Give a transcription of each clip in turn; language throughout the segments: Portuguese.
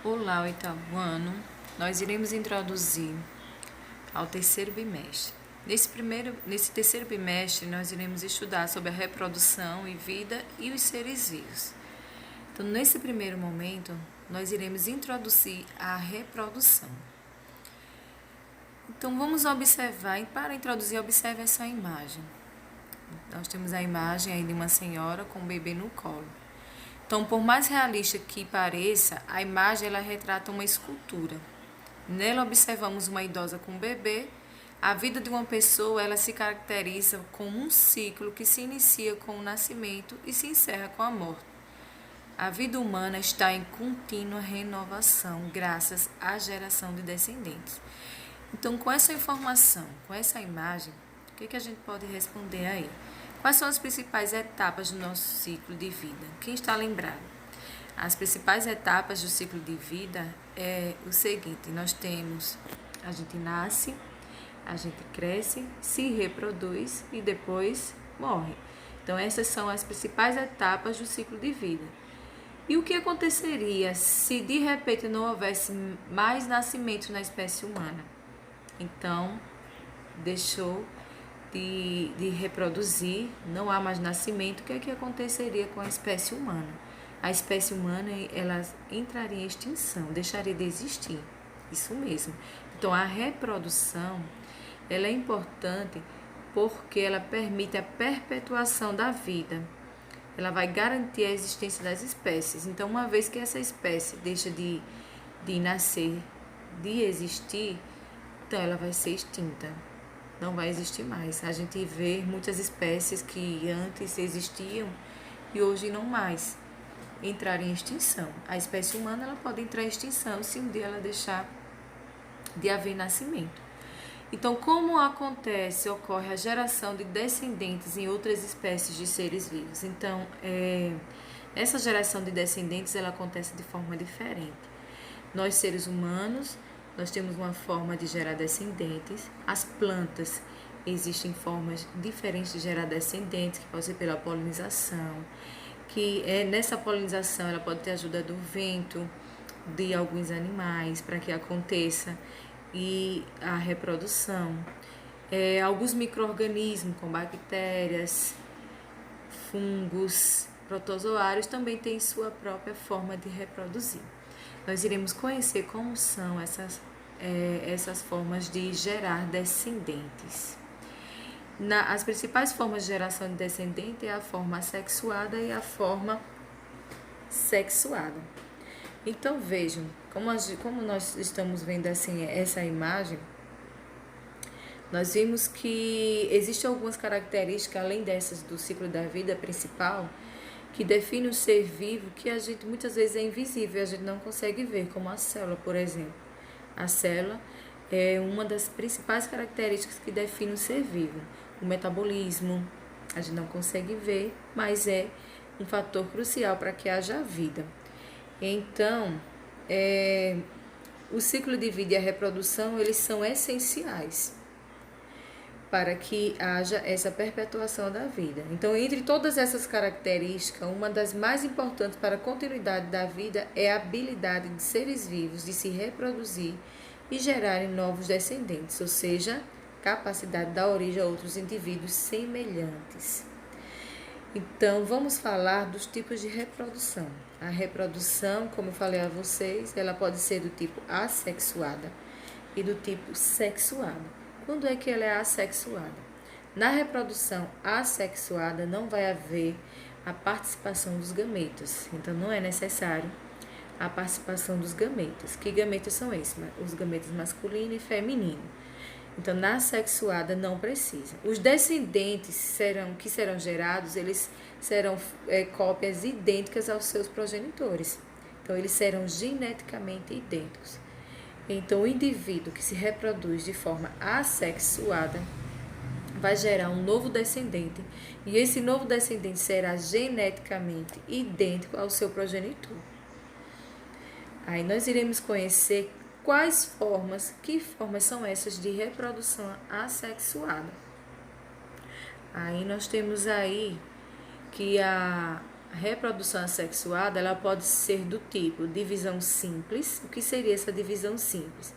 Olá, oitavo ano. Nós iremos introduzir ao terceiro bimestre. Nesse terceiro bimestre, nós iremos estudar sobre a reprodução e vida e os seres vivos. Então, nesse primeiro momento, nós iremos introduzir a reprodução. Então, vamos observar, e para introduzir, observe essa imagem. Nós temos a imagem aí de uma senhora com um bebê no colo. Então, por mais realista que pareça, a imagem ela retrata uma escultura. Nela observamos uma idosa com um bebê. A vida de uma pessoa ela se caracteriza como um ciclo que se inicia com o nascimento e se encerra com a morte. A vida humana está em contínua renovação graças à geração de descendentes. Então, com essa informação, com essa imagem, o que a gente pode responder aí? Quais são as principais etapas do nosso ciclo de vida? Quem está lembrado? As principais etapas do ciclo de vida é o seguinte: a gente nasce, a gente cresce, se reproduz e depois morre. Então, essas são as principais etapas do ciclo de vida. E o que aconteceria se de repente não houvesse mais nascimentos na espécie humana? Então, deixou de reproduzir, não há mais nascimento. O que é que aconteceria com a espécie humana? A espécie humana ela entraria em extinção, deixaria de existir. Isso mesmo. Então, a reprodução ela é importante porque ela permite a perpetuação da vida. Ela vai garantir a existência das espécies. Então, uma vez que essa espécie deixa de nascer, de existir, então ela vai ser extinta. Não vai existir mais. A gente vê muitas espécies que antes existiam e hoje não mais entrarem em extinção. A espécie humana ela pode entrar em extinção se um dia ela deixar de haver nascimento. Então, como ocorre a geração de descendentes em outras espécies de seres vivos? Então, essa geração de descendentes ela acontece de forma diferente. Nós, seres humanos, nós temos uma forma de gerar descendentes. As plantas existem formas diferentes de gerar descendentes, que pode ser pela polinização, nessa polinização ela pode ter ajuda do vento, de alguns animais para que aconteça e a reprodução. Alguns micro-organismos, como bactérias, fungos, protozoários, também têm sua própria forma de reproduzir. Nós iremos conhecer como são essas formas de gerar descendentes. As principais formas de geração de descendente é a forma assexuada e a forma sexuada. Então vejam, como nós estamos vendo assim essa imagem, nós vimos que existem algumas características, além dessas do ciclo da vida principal, que define o ser vivo que a gente muitas vezes é invisível, a gente não consegue ver, como a célula, por exemplo. A célula é uma das principais características que define o ser vivo. O metabolismo, a gente não consegue ver, mas é um fator crucial para que haja vida. Então, o ciclo de vida e a reprodução, eles são essenciais para que haja essa perpetuação da vida. Então, entre todas essas características, uma das mais importantes para a continuidade da vida é a habilidade de seres vivos de se reproduzir e gerarem novos descendentes, ou seja, capacidade de dar origem a outros indivíduos semelhantes. Então, vamos falar dos tipos de reprodução. A reprodução, como eu falei a vocês, ela pode ser do tipo assexuada e do tipo sexuada. Quando é que ela é assexuada? Na reprodução assexuada não vai haver a participação dos gametas, então não é necessário a participação dos gametas. Que gametas são esses? Os gametas masculino e feminino. Então, na sexuada não precisa. Os descendentes que serão gerados, eles serão cópias idênticas aos seus progenitores. Então, eles serão geneticamente idênticos. Então, o indivíduo que se reproduz de forma assexuada vai gerar um novo descendente e esse novo descendente será geneticamente idêntico ao seu progenitor. Aí nós iremos conhecer que formas são essas de reprodução assexuada. Aí nós temos aí que A reprodução assexuada, ela pode ser do tipo divisão simples. O que seria essa divisão simples?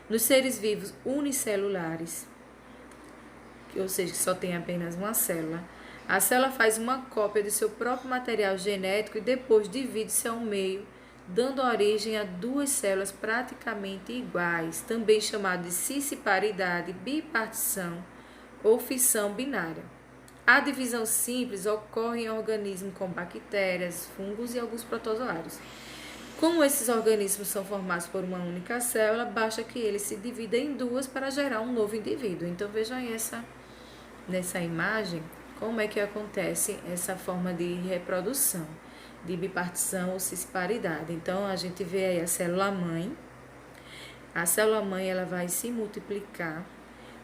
Nos seres vivos unicelulares, ou seja, que só tem apenas uma célula, a célula faz uma cópia de seu próprio material genético e depois divide-se ao meio, dando origem a duas células praticamente iguais, também chamado de cisparidade, bipartição ou fissão binária. A divisão simples ocorre em organismos como bactérias, fungos e alguns protozoários. Como esses organismos são formados por uma única célula, basta que eles se dividam em duas para gerar um novo indivíduo. Então vejam aí nessa imagem como é que acontece essa forma de reprodução, de bipartição ou cisparidade. Então a gente vê aí a célula mãe. A célula mãe ela vai se multiplicar,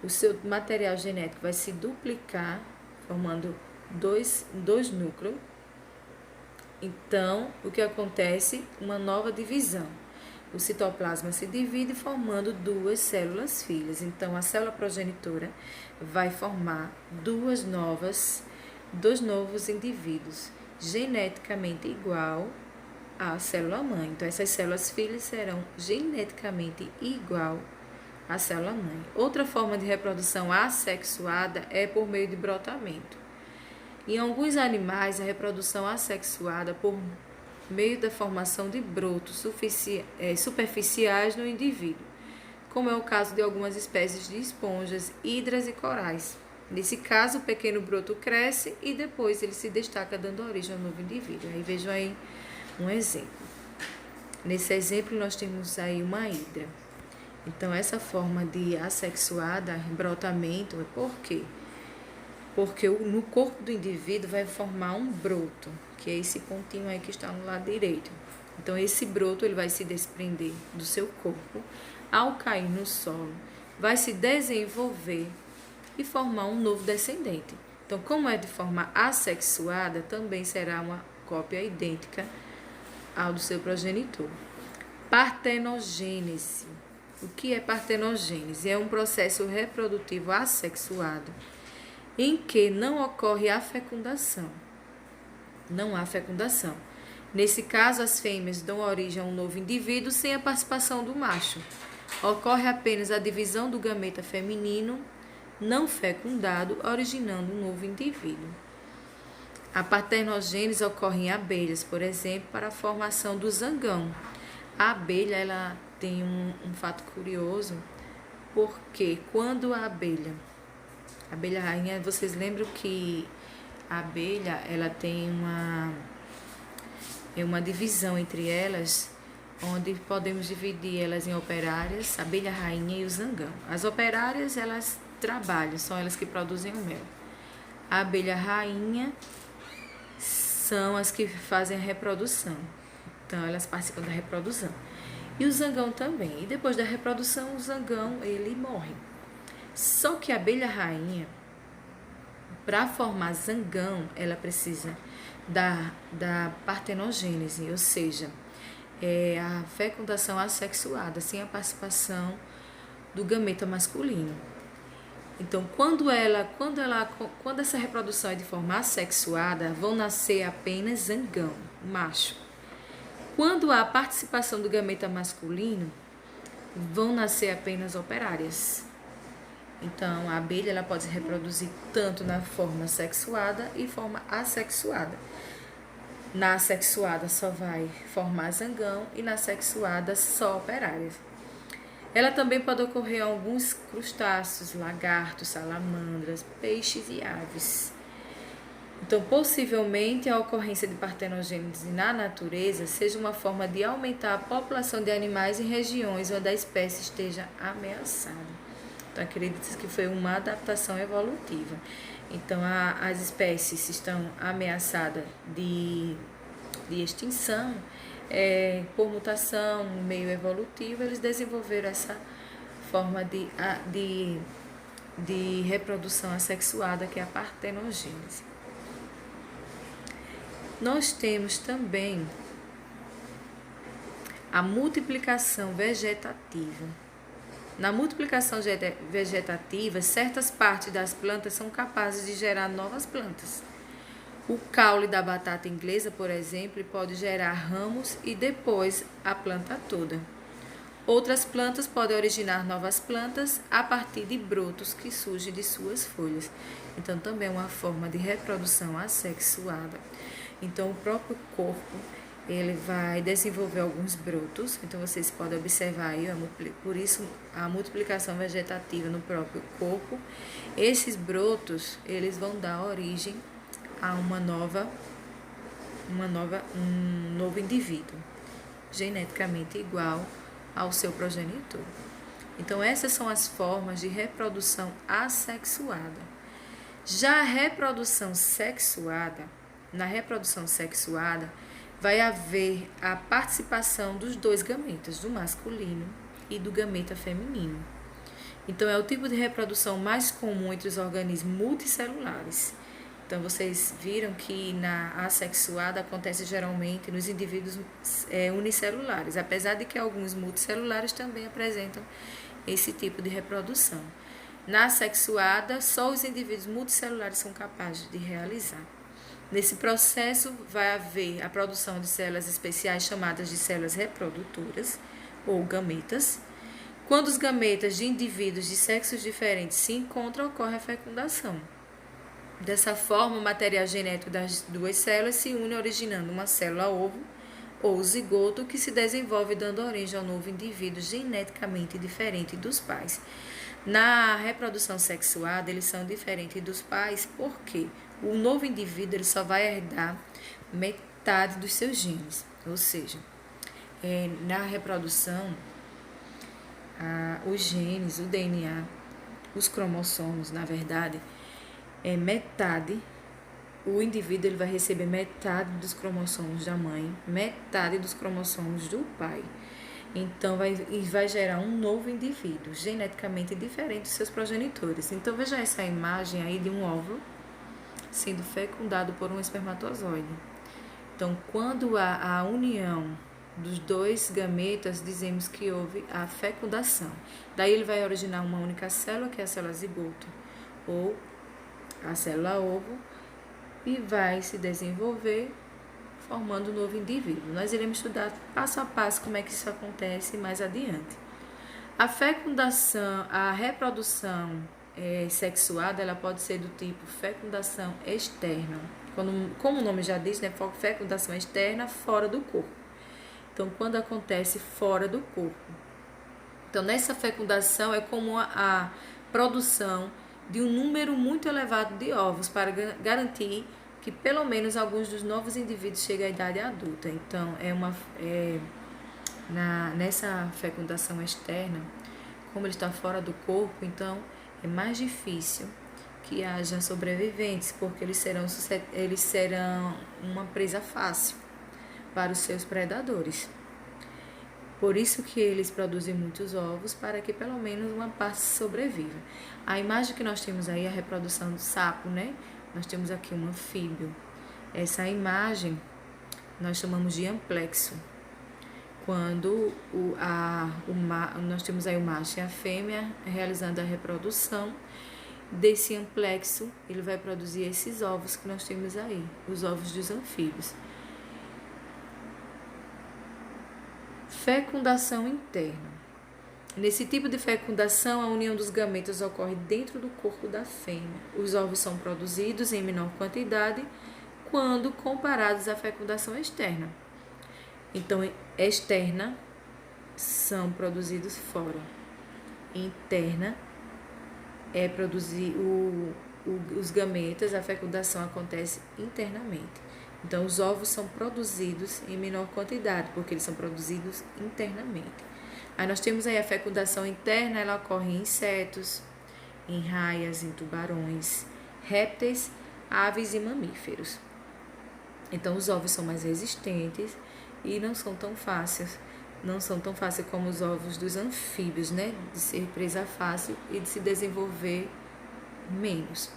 o seu material genético vai se duplicar, formando dois núcleos. Então, o que acontece? Uma nova divisão. O citoplasma se divide formando duas células filhas. Então, a célula progenitora vai formar dois novos indivíduos, geneticamente igual à célula mãe. Então, essas células filhas serão geneticamente igual à célula mãe. Outra forma de reprodução assexuada é por meio de brotamento. Em alguns animais, a reprodução assexuada por meio da formação de brotos superficiais no indivíduo, como é o caso de algumas espécies de esponjas, hidras e corais. Nesse caso, o pequeno broto cresce e depois ele se destaca, dando origem a um novo indivíduo. Aí vejam aí um exemplo. Nesse exemplo, nós temos aí uma hidra. Então, essa forma de assexuada, brotamento, por quê? Porque no corpo do indivíduo vai formar um broto, que é esse pontinho aí que está no lado direito. Então, esse broto ele vai se desprender do seu corpo, ao cair no solo, vai se desenvolver e formar um novo descendente. Então, como é de forma assexuada, também será uma cópia idêntica ao do seu progenitor. Partenogênese. O que é partenogênese? É um processo reprodutivo assexuado em que não ocorre a fecundação. Não há fecundação. Nesse caso, as fêmeas dão origem a um novo indivíduo sem a participação do macho. Ocorre apenas a divisão do gameta feminino não fecundado, originando um novo indivíduo. A parternogênese ocorre em abelhas, por exemplo, para a formação do zangão. A abelha ela tem um fato curioso, porque quando a abelha rainha, vocês lembram que a abelha ela tem uma divisão entre elas, onde podemos dividir elas em operárias, a abelha rainha e o zangão. As operárias elas trabalham, são elas que produzem o mel. A abelha rainha são as que fazem a reprodução, então elas participam da reprodução. E o zangão também. E depois da reprodução, o zangão ele morre. Só que a abelha rainha, para formar zangão, ela precisa da partenogênese, ou seja, a fecundação assexuada, sem a participação do gameta masculino. Então, quando essa reprodução é de forma assexuada, vão nascer apenas zangão, macho. Quando há participação do gameta masculino, vão nascer apenas operárias. Então, a abelha ela pode se reproduzir tanto na forma sexuada e forma assexuada. Na assexuada só vai formar zangão e na sexuada só operárias. Ela também pode ocorrer em alguns crustáceos, lagartos, salamandras, peixes e aves. Então, possivelmente, a ocorrência de partenogênese na natureza seja uma forma de aumentar a população de animais em regiões onde a espécie esteja ameaçada. Então, acredita-se que foi uma adaptação evolutiva. Então, as espécies estão ameaçadas de extinção, por mutação no meio evolutivo, eles desenvolveram essa forma de reprodução assexuada, que é a partenogênese. Nós temos também a multiplicação vegetativa. Na multiplicação vegetativa, certas partes das plantas são capazes de gerar novas plantas. O caule da batata inglesa, por exemplo, pode gerar ramos e depois a planta toda. Outras plantas podem originar novas plantas a partir de brotos que surgem de suas folhas. Então, também é uma forma de reprodução assexuada. Então, o próprio corpo, ele vai desenvolver alguns brotos. Então, vocês podem observar aí, por isso, a multiplicação vegetativa no próprio corpo. Esses brotos, eles vão dar origem a um novo indivíduo, geneticamente igual ao seu progenitor. Então, essas são as formas de reprodução assexuada. Já a reprodução sexuada, na reprodução sexuada, vai haver a participação dos dois gametas, do masculino e do gameta feminino. Então, é o tipo de reprodução mais comum entre os organismos multicelulares. Então, vocês viram que na assexuada acontece geralmente nos indivíduos unicelulares, apesar de que alguns multicelulares também apresentam esse tipo de reprodução. Na assexuada, só os indivíduos multicelulares são capazes de realizar. Nesse processo, vai haver a produção de células especiais chamadas de células reprodutoras, ou gametas. Quando os gametas de indivíduos de sexos diferentes se encontram, ocorre a fecundação. Dessa forma, o material genético das duas células se une, originando uma célula-ovo ou zigoto que se desenvolve dando origem ao novo indivíduo geneticamente diferente dos pais. Na reprodução sexuada, eles são diferentes dos pais porque o novo indivíduo ele só vai herdar metade dos seus genes. Ou seja, na reprodução, os genes, o DNA, os cromossomos, na verdade, metade, o indivíduo ele vai receber metade dos cromossomos da mãe, metade dos cromossomos do pai. Então, vai gerar um novo indivíduo, geneticamente diferente dos seus progenitores. Então, veja essa imagem aí de um óvulo sendo fecundado por um espermatozoide. Então, quando há a união dos dois gametas, dizemos que houve a fecundação. Daí, ele vai originar uma única célula, que é a célula zigoto, ou a célula-ovo, e vai se desenvolver formando um novo indivíduo. Nós iremos estudar passo a passo como é que isso acontece mais adiante. A fecundação, a reprodução sexuada, ela pode ser do tipo fecundação externa. Como o nome já diz, né, fecundação externa fora do corpo. Então, quando acontece fora do corpo. Então, nessa fecundação é como a produção de um número muito elevado de ovos para garantir que pelo menos alguns dos novos indivíduos cheguem à idade adulta. Então, nessa fecundação externa, como ele está fora do corpo, então é mais difícil que haja sobreviventes, porque eles serão uma presa fácil para os seus predadores. Por isso que eles produzem muitos ovos, para que pelo menos uma parte sobreviva. A imagem que nós temos aí é a reprodução do sapo, né? Nós temos aqui um anfíbio. Essa imagem nós chamamos de amplexo. Quando nós temos aí o macho e a fêmea realizando a reprodução desse amplexo, ele vai produzir esses ovos que nós temos aí, os ovos dos anfíbios. Fecundação interna. Nesse tipo de fecundação, a união dos gametas ocorre dentro do corpo da fêmea. Os ovos são produzidos em menor quantidade quando comparados à fecundação externa. Então, externa são produzidos fora. Interna é produzir os gametas, a fecundação acontece internamente. Então, os ovos são produzidos em menor quantidade, porque eles são produzidos internamente. Aí nós temos aí a fecundação interna, ela ocorre em insetos, em raias, em tubarões, répteis, aves e mamíferos. Então, os ovos são mais resistentes e não são tão fáceis como os ovos dos anfíbios, né? De ser presa fácil e de se desenvolver menos.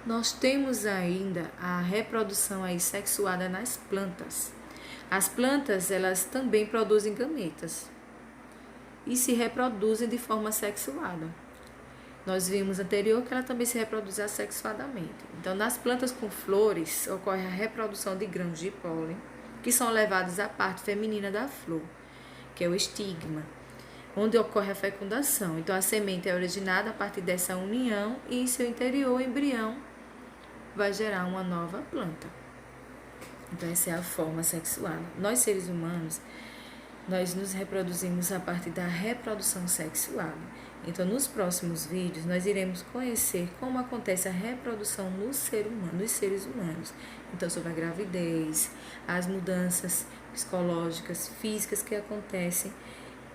Nós temos ainda a reprodução aí sexuada nas plantas. As plantas, elas também produzem gametas e se reproduzem de forma sexuada. Nós vimos anterior que ela também se reproduz assexuadamente. Então, nas plantas com flores, ocorre a reprodução de grãos de pólen, que são levados à parte feminina da flor, que é o estigma, onde ocorre a fecundação. Então, a semente é originada a partir dessa união e em seu interior, o embrião vai gerar uma nova planta. Então, essa é a forma sexuada. Nós, seres humanos, nós nos reproduzimos a partir da reprodução sexuada. Então, nos próximos vídeos, nós iremos conhecer como acontece a reprodução no ser humano, nos seres humanos. Então, sobre a gravidez, as mudanças psicológicas, físicas que acontecem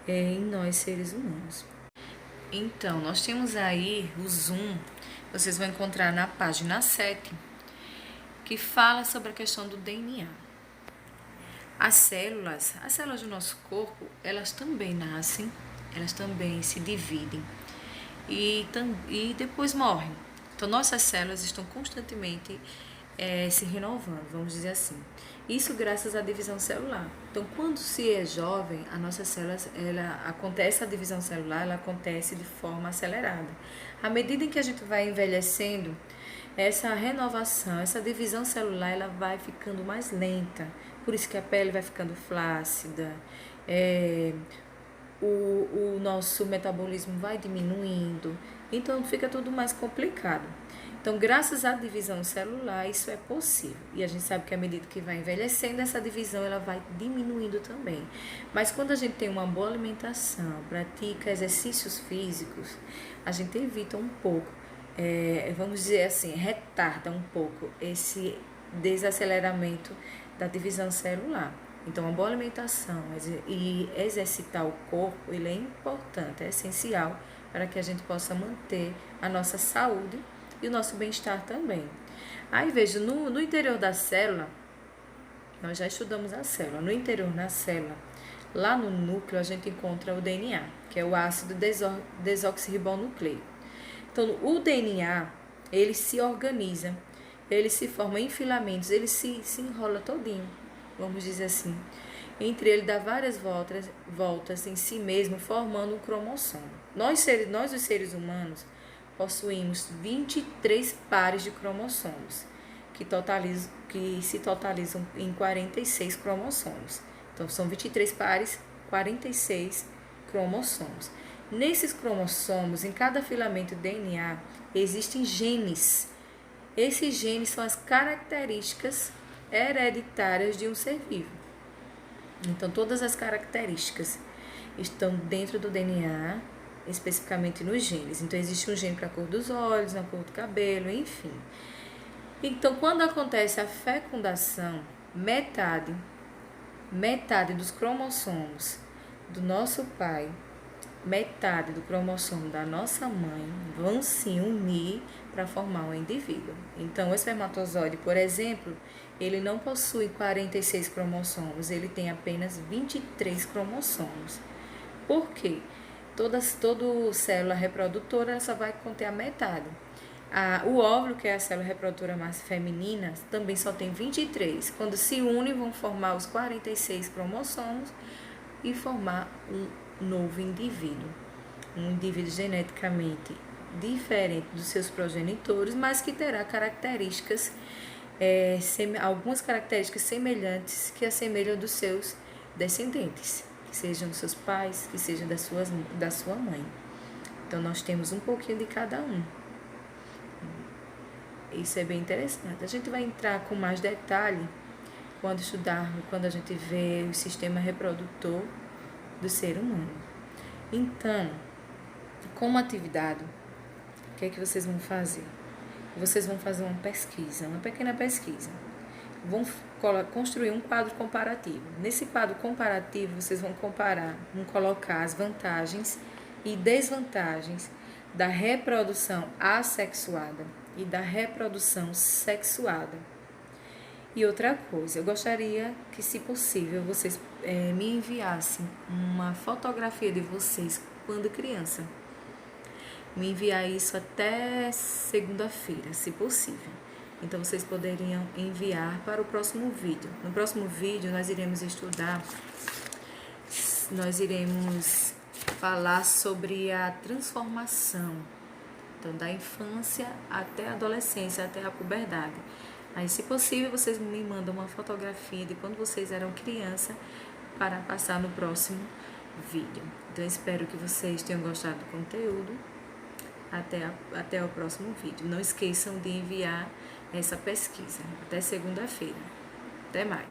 em nós, seres humanos. Então, nós temos aí o zoom, vocês vão encontrar na página 7, que fala sobre a questão do DNA. As células do nosso corpo, elas também nascem, elas também se dividem e depois morrem. Então, nossas células estão constantemente se renovando, vamos dizer assim. Isso graças à divisão celular. Então, quando se é jovem, a nossa célula, acontece a divisão celular, ela acontece de forma acelerada. À medida em que a gente vai envelhecendo, essa renovação, essa divisão celular, ela vai ficando mais lenta. Por isso que a pele vai ficando flácida, o nosso metabolismo vai diminuindo, então fica tudo mais complicado. Então, graças à divisão celular, isso é possível. E a gente sabe que à medida que vai envelhecendo, essa divisão ela vai diminuindo também. Mas quando a gente tem uma boa alimentação, pratica exercícios físicos, a gente evita um pouco, vamos dizer assim, retarda um pouco esse desaceleramento da divisão celular. Então, uma boa alimentação e exercitar o corpo, ele é importante, é essencial para que a gente possa manter a nossa saúde e o nosso bem-estar também. Aí, veja, no interior da célula, nós já estudamos a célula. No interior da célula, lá no núcleo, a gente encontra o DNA, que é o ácido desoxirribonucleico. Então, o DNA, ele se organiza, ele se forma em filamentos, ele se enrola todinho, vamos dizer assim. Entre ele dá várias voltas em si mesmo, formando um cromossomo. Nós, os seres humanos, possuímos 23 pares de cromossomos, que se totalizam em 46 cromossomos. Então, são 23 pares, 46 cromossomos. Nesses cromossomos, em cada filamento DNA, existem genes. Esses genes são as características hereditárias de um ser vivo. Então, todas as características estão dentro do DNA, especificamente nos genes. Então, existe um gene para a cor dos olhos, na cor do cabelo, enfim. Então, quando acontece a fecundação, metade dos cromossomos do nosso pai, metade do cromossomo da nossa mãe vão se unir para formar um indivíduo. Então, o espermatozoide, por exemplo, ele não possui 46 cromossomos, ele tem apenas 23 cromossomos. Por quê? Toda célula reprodutora ela só vai conter a metade. O óvulo, que é a célula reprodutora mais feminina, também só tem 23. Quando se unem, vão formar os 46 cromossomos e formar um novo indivíduo. Um indivíduo geneticamente diferente dos seus progenitores, mas que terá características, algumas características semelhantes que assemelham dos seus descendentes, que sejam dos seus pais, que sejam da sua mãe. Então, nós temos um pouquinho de cada um. Isso é bem interessante. A gente vai entrar com mais detalhe quando a gente vê o sistema reprodutor do ser humano. Então, como atividade, o que é que vocês vão fazer? Vocês vão fazer uma pequena pesquisa. Vão construir um quadro comparativo. Nesse quadro comparativo, vocês vão colocar as vantagens e desvantagens da reprodução assexuada e da reprodução sexuada. E outra coisa, eu gostaria que, se possível, vocês me enviassem uma fotografia de vocês quando criança. Me enviar isso até segunda-feira, se possível. Então, vocês poderiam enviar para o próximo vídeo. No próximo vídeo, nós iremos falar sobre a transformação Então, da infância até a adolescência, até a puberdade. Aí, se possível, vocês me mandam uma fotografia de quando vocês eram criança para passar no próximo vídeo. Então, espero que vocês tenham gostado do conteúdo. Até o próximo vídeo. Não esqueçam de enviar essa pesquisa. Até segunda-feira. Até mais.